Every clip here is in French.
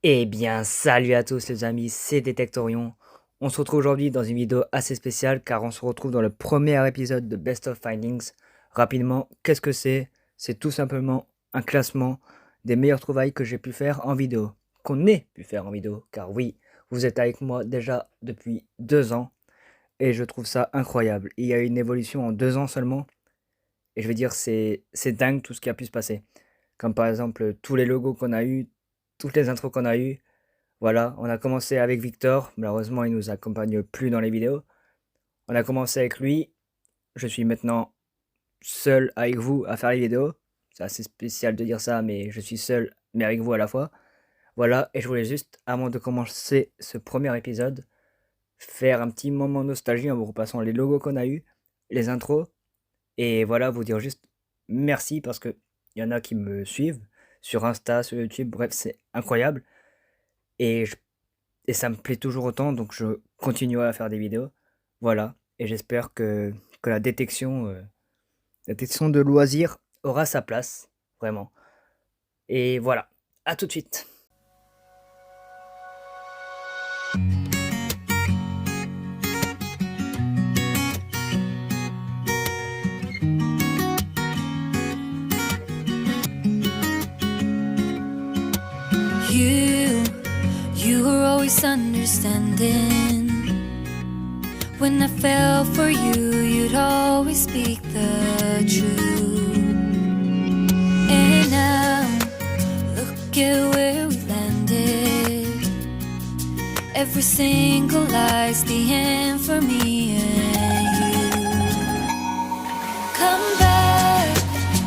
Eh bien, salut à tous les amis, c'est Détectorion. On se retrouve aujourd'hui dans une vidéo assez spéciale car on se retrouve dans le premier épisode de Best of Findings. Rapidement, qu'est-ce que c'est? C'est tout simplement un classement des meilleures trouvailles que j'ai pu faire en vidéo, qu'on ait pu faire en vidéo, car oui, vous êtes avec moi déjà depuis 2 ans et je trouve ça incroyable. Il y a eu une évolution en 2 ans seulement et je veux dire, c'est dingue tout ce qui a pu se passer. Comme par exemple tous les logos qu'on a eu, toutes les intros qu'on a eu. Voilà, on a commencé avec Victor. Malheureusement, il nous accompagne plus dans les vidéos. On a commencé avec lui. Je suis maintenant seul avec vous à faire les vidéos. C'est assez spécial de dire ça, mais je suis seul, mais avec vous à la fois. Voilà, et je voulais juste, avant de commencer ce premier épisode, faire un petit moment nostalgie en vous repassant les logos qu'on a eu, les intros, et voilà, vous dire juste merci parce que il y en a qui me suivent sur Insta, sur YouTube, bref, c'est incroyable. Et je Et ça me plaît toujours autant, donc je continuerai à faire des vidéos. Voilà, et j'espère que la détection de loisirs aura sa place, vraiment. Et voilà, à tout de suite. You, you were always understanding. When I fell for you, you'd always speak the truth. And now, look at where we landed. Every single lie's the end for me and you. Come back,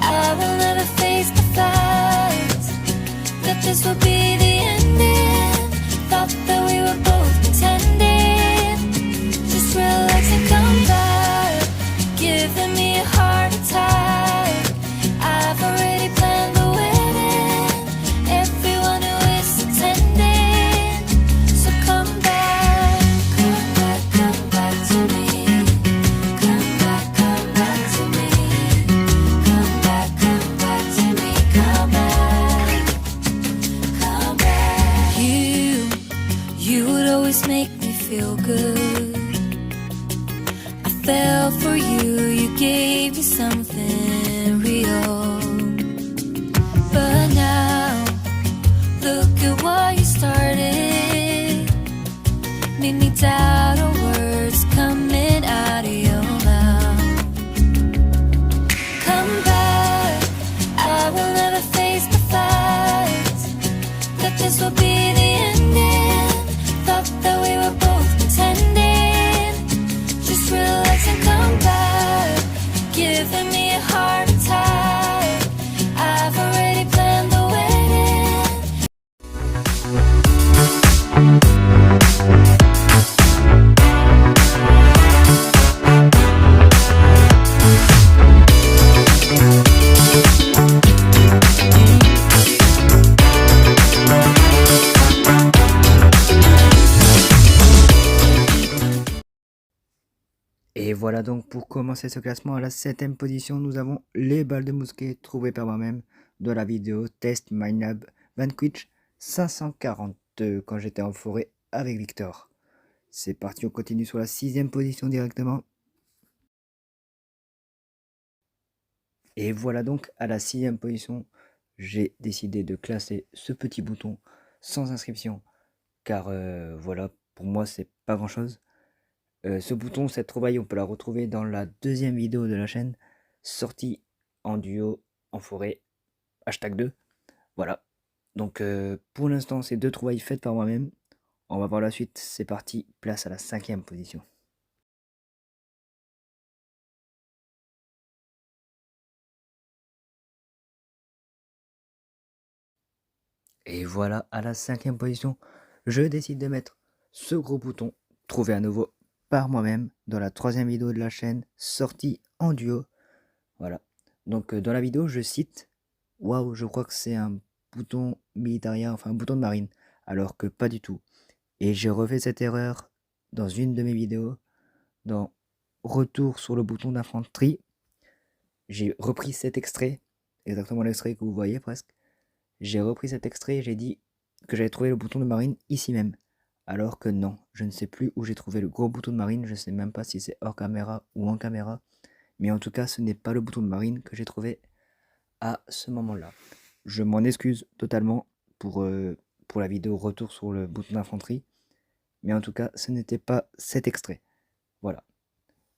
I will never face the facts that this will be the ending. Thought that we were both pretending. Just relax and come back, giving me a heart attack. I've already planned the wedding, everyone who is attending. So come back to me. Come back to me. Come back to me. Come back. Come back. You would always make me feel good. I fell for you, you gave me something real. But now, look at what you started. Made me doubt all words coming out of your mouth. Come back, I will never face the facts that this will be the ending. Thought that we were both pretending. Just relax and come back, giving me a heart attack. I've already planned the wedding. Et voilà donc pour commencer ce classement à la 7ème position, nous avons les balles de mousquet trouvées par moi-même de la vidéo Test Minelab Vanquish 542 quand j'étais en forêt avec Victor. C'est parti, on continue sur la 6ème position directement. Et voilà donc à la 6ème position, j'ai décidé de classer ce petit bouton sans inscription car voilà, pour moi c'est pas grand chose. Ce bouton, cette trouvaille, on peut la retrouver dans la 2e vidéo de la chaîne, sortie en duo en forêt, #2. Voilà. Donc pour l'instant, c'est 2 trouvailles faites par moi-même. On va voir la suite. C'est parti, place à la 5e position. Et voilà, à la 5e position, je décide de mettre ce gros bouton, trouvé à nouveau par moi-même, dans la 3e vidéo de la chaîne, sortie en duo. Voilà. Donc dans la vidéo, je cite « Waouh, je crois que c'est un bouton militarien, enfin un bouton de marine », alors que pas du tout. Et j'ai refait cette erreur dans une de mes vidéos, dans « Retour sur le bouton d'infanterie ». J'ai repris cet extrait, exactement l'extrait que vous voyez presque. J'ai repris cet extrait et j'ai dit que j'avais trouvé le bouton de marine ici même. Alors que non, je ne sais plus où j'ai trouvé le gros bouton de marine, je ne sais même pas si c'est hors caméra ou en caméra. Mais en tout cas, ce n'est pas le bouton de marine que j'ai trouvé à ce moment-là. Je m'en excuse totalement pour la vidéo retour sur le bouton d'infanterie. Mais en tout cas, ce n'était pas cet extrait. Voilà.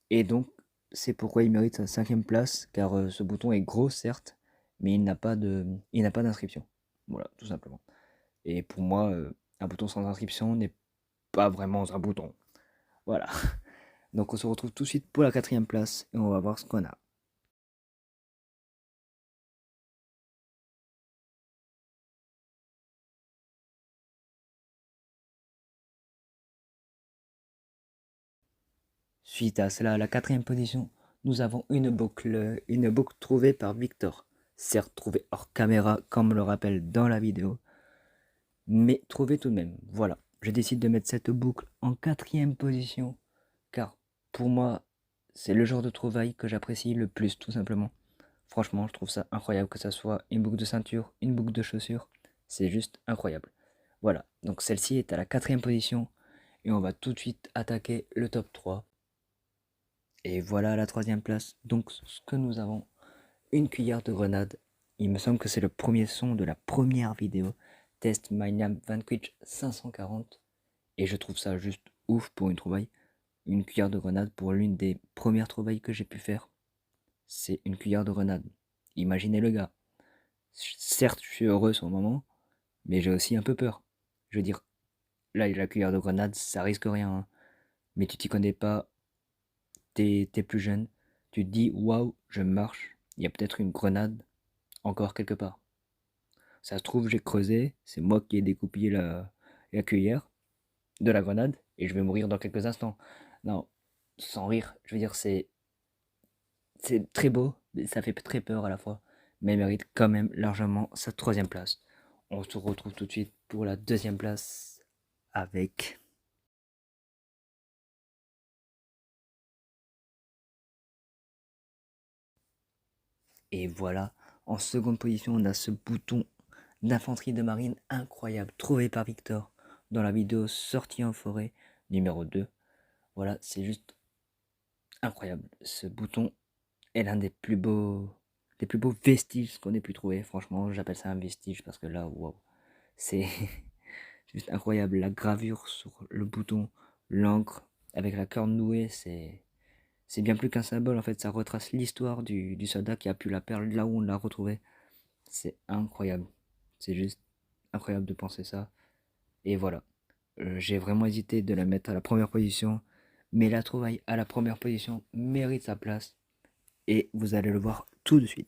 Et donc, c'est pourquoi il mérite sa 5ème place, car ce bouton est gros, certes, mais il n'a pas d'inscription. Voilà, tout simplement. Et pour moi, un bouton sans inscription n'est pas vraiment un bouton. Voilà. Donc on se retrouve tout de suite pour la 4ème place et on va voir ce qu'on a. Suite à cela, à la 4ème position, nous avons une boucle trouvée par Victor. Certes trouvée hors caméra, comme le rappelle dans la vidéo, mais trouvée tout de même. Voilà, je décide de mettre cette boucle en 4ème position, car pour moi, c'est le genre de trouvaille que j'apprécie le plus, tout simplement. Franchement, je trouve ça incroyable que ça soit une boucle de ceinture, une boucle de chaussure. C'est juste incroyable. Voilà, donc celle-ci est à la 4ème position et on va tout de suite attaquer le top 3. Et voilà la 3ème place. Donc ce que nous avons, une cuillère de grenade. Il me semble que c'est le premier son de la première vidéo. Test MyNam Vanquish 540. Et je trouve ça juste ouf pour une trouvaille. Une cuillère de grenade pour l'une des premières trouvailles que j'ai pu faire. C'est une cuillère de grenade. Imaginez le gars. Certes, je suis heureux sur le moment, mais j'ai aussi un peu peur. Je veux dire, là, la cuillère de grenade, ça risque rien, hein. Mais tu t'y connais pas, t'es plus jeune, tu te dis, waouh, je marche, il y a peut-être une grenade encore quelque part. Ça se trouve, j'ai creusé, c'est moi qui ai découpé la cuillère de la grenade, et je vais mourir dans quelques instants. Non, sans rire, je veux dire, c'est très beau, mais ça fait très peur à la fois, mais il mérite quand même largement sa 3ème place. On se retrouve tout de suite pour la 2ème place avec... Et voilà, en seconde position, on a ce bouton d'infanterie de marine incroyable, trouvé par Victor dans la vidéo sortie en forêt numéro 2. Voilà, c'est juste incroyable. Ce bouton est l'un des plus beaux vestiges qu'on ait pu trouver. Franchement, j'appelle ça un vestige parce que là, waouh, c'est juste incroyable. La gravure sur le bouton, l'encre avec la corne nouée, c'est bien plus qu'un symbole. En fait, ça retrace l'histoire du soldat qui a pu la perdre là où on l'a retrouvée. C'est incroyable. C'est juste incroyable de penser ça. Et voilà. J'ai vraiment hésité de la mettre à la première position. Mais la trouvaille à la première position mérite sa place. Et vous allez le voir tout de suite.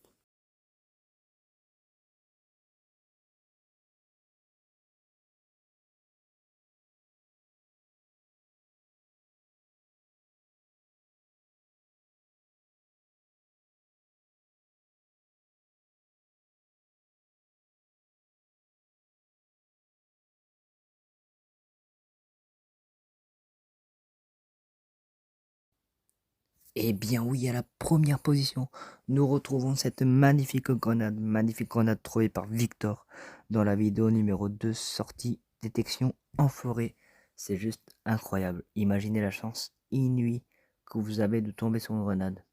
Eh bien oui, à la première position, nous retrouvons cette magnifique grenade trouvée par Victor dans la vidéo numéro 2 sortie détection en forêt. C'est juste incroyable. Imaginez la chance inouïe que vous avez de tomber sur une grenade.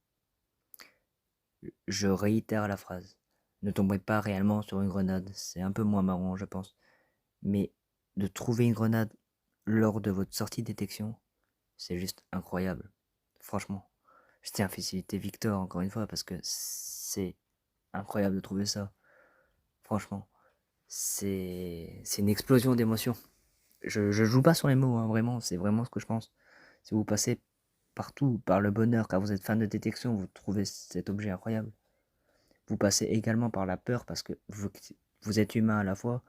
Je réitère la phrase. Ne tombez pas réellement sur une grenade, c'est un peu moins marrant je pense. Mais de trouver une grenade lors de votre sortie de détection, c'est juste incroyable. Franchement. Je tiens à féliciter Victor encore une fois parce que c'est incroyable de trouver ça. Franchement, c'est une explosion d'émotions. Je joue pas sur les mots, hein, vraiment, c'est vraiment ce que je pense. Si vous passez partout par le bonheur, car vous êtes fan de détection, vous trouvez cet objet incroyable. Vous passez également par la peur parce que vous êtes humain à la fois,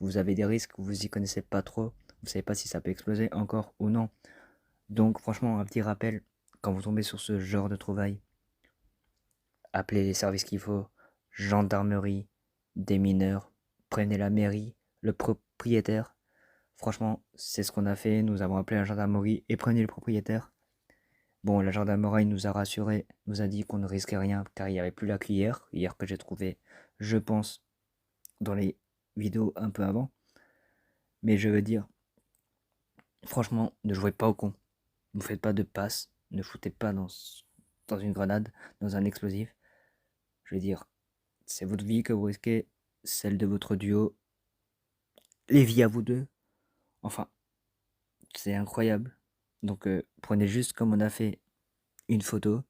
vous avez des risques, vous y connaissez pas trop, vous savez pas si ça peut exploser encore ou non. Donc franchement, un petit rappel, quand vous tombez sur ce genre de trouvailles, appelez les services qu'il faut, gendarmerie, des mineurs, prévenez la mairie, le propriétaire. Franchement, c'est ce qu'on a fait, nous avons appelé la gendarmerie et prévenu le propriétaire. Bon, la gendarmerie nous a rassurés, nous a dit qu'on ne risquait rien car il n'y avait plus la cuillère, hier que j'ai trouvé, je pense, dans les vidéos un peu avant. Mais je veux dire, franchement, ne jouez pas au con. Ne faites pas de passe. Ne foutez pas dans une grenade, dans un explosif. Je veux dire, c'est votre vie que vous risquez, celle de votre duo, les vies à vous deux. Enfin, c'est incroyable. Donc prenez juste comme on a fait une photo,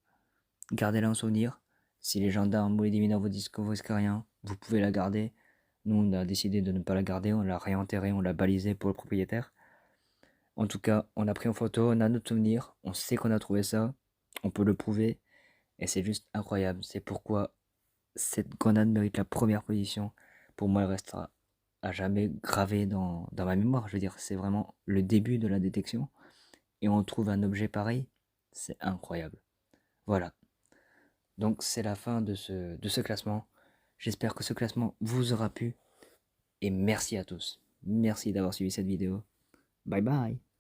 gardez-la en souvenir. Si les gendarmes ou les démineurs vous disent que vous risquez rien, vous pouvez la garder. Nous, on a décidé de ne pas la garder, on l'a réenterrée, on l'a balisée pour le propriétaire. En tout cas, on a pris en photo, on a notre souvenir, on sait qu'on a trouvé ça, on peut le prouver, et c'est juste incroyable. C'est pourquoi cette grenade mérite la première position. Pour moi, elle restera à jamais gravée dans ma mémoire. Je veux dire, c'est vraiment le début de la détection, et on trouve un objet pareil, c'est incroyable. Voilà, donc c'est la fin de ce classement. J'espère que ce classement vous aura plu, et merci à tous. Merci d'avoir suivi cette vidéo. Bye bye.